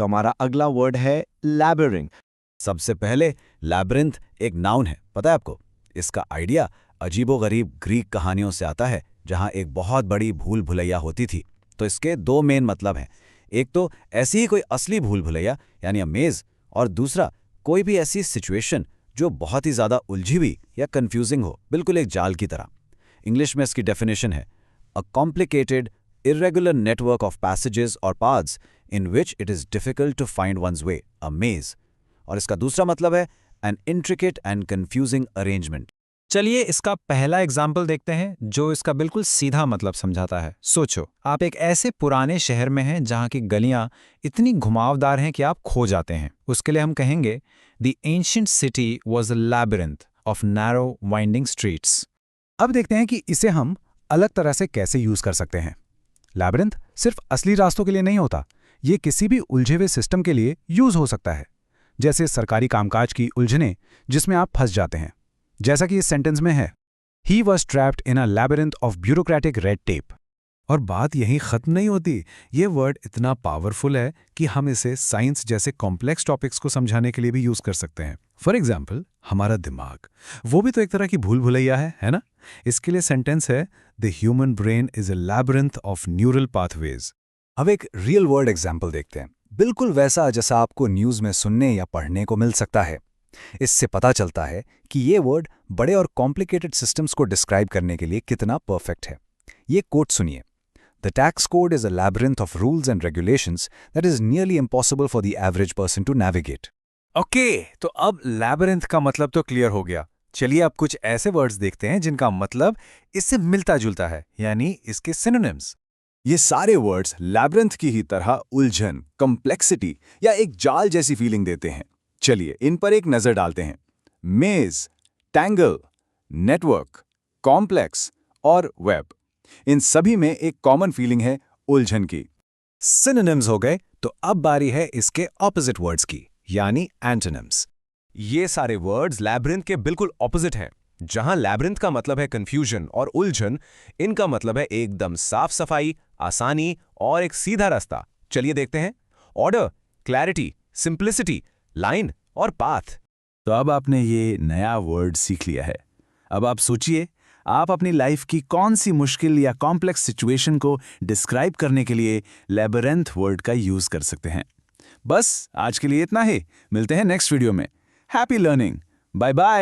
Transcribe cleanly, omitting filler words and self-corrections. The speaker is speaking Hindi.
तो हमारा अगला वर्ड है लैबिरिंथ। सबसे पहले लैब्रिंथ एक नाउन है, पता है आपको? इसका आइडिया अजीबोगरीब ग्रीक कहानियों से आता है, जहां एक बहुत बड़ी भूल भुलैया होती थी। तो इसके दो मेन मतलब हैं। एक तो ऐसी ही कोई असली भूल भुलैया यानी अमेज, और दूसरा कोई भी ऐसी सिचुएशन जो बहुत ही ज़्यादा उलझी हुई या कंफ्यूजिंग हो, बिल्कुल एक जाल की तरह। इंग्लिश में इसकी डेफिनेशन है a complicated irregular network of passages or paths in which it is difficult to find one's way, a maze। और इसका दूसरा मतलब है an intricate and confusing arrangement। चलिए इसका पहला एग्जाम्पल देखते हैं जो इसका बिल्कुल सीधा मतलब समझाता है। सोचो, आप एक ऐसे पुराने शहर में हैं जहां की गलियां इतनी घुमावदार हैं कि आप खो जाते हैं। उसके लिए हम कहेंगे The ancient city was a labyrinth of narrow winding streets। अब देखते हैं कि इसे हम अलग तरह से कैसे यूज कर सकते हैं। लैबिरिंथ सिर्फ असली रास्तों के लिए नहीं होता, ये किसी भी उलझे हुए सिस्टम के लिए यूज हो सकता है, जैसे सरकारी कामकाज की उलझने जिसमें आप फंस जाते हैं, जैसा कि इस सेंटेंस में है, he was trapped in a labyrinth of bureaucratic red tape. और बात यहीं खत्म नहीं होती, ये वर्ड इतना पावरफुल है कि हम इसे साइंस जैसे कॉम्प्लेक्स टॉपिक्स को समझाने के लिए भी यूज कर सकते हैं। फॉर एग्जाम्पल, हमारा दिमाग, वो भी तो एक तरह की भूल भुलैया है ना? इसके लिए सेंटेंस है the human brain is a labyrinth of neural pathways. अब एक रियल वर्ल्ड एग्जाम्पल देखते हैं, बिल्कुल वैसा जैसा आपको न्यूज़ में सुनने या पढ़ने को मिल सकता है। इससे पता चलता है कि ये वर्ड बड़े और कॉम्प्लिकेटेड सिस्टम्स को डिस्क्राइब करने के लिए कितना परफेक्ट है। ये कोट सुनिए, the tax code is a labyrinth of rules and regulations that is nearly impossible for the average person to navigate. Okay, तो अब लैबिरिंथ का मतलब तो क्लियर हो गया। चलिए अब कुछ ऐसे वर्ड्स देखते हैं जिनका मतलब इससे मिलता जुलता है, यानी इसके सिनोनिम्स। ये सारे वर्ड्स लैबिरिंथ की ही तरह उलझन, कॉम्प्लेक्सिटी या एक जाल जैसी फीलिंग देते हैं। चलिए इन पर एक नजर डालते हैं। मेज, टैंगल, नेटवर्क, कॉम्प्लेक्स और वेब, इन सभी में एक कॉमन फीलिंग है उलझन की। सिनोनिम्स हो गए, तो अब बारी है इसके ऑपोजिट वर्ड्स की, यानी एंटोनिम्स। ये सारे वर्ड्स लैब्रिंथ के बिल्कुल ऑपोजिट हैं। जहां लैब्रिंथ का मतलब है कंफ्यूजन और उलझन, इनका मतलब है एकदम साफ सफाई, आसानी और एक सीधा रास्ता। चलिए देखते हैं। ऑर्डर, क्लैरिटी, सिंप्लिसिटी, लाइन और पाथ। तो अब आपने ये नया वर्ड सीख लिया है। अब आप सोचिए, आप अपनी लाइफ की कौन सी मुश्किल या कॉम्प्लेक्स सिचुएशन को डिस्क्राइब करने के लिए लैबिरिंथ वर्ड का यूज कर सकते हैं। बस आज के लिए इतना ही, मिलते हैं नेक्स्ट वीडियो में। Happy learning, bye bye.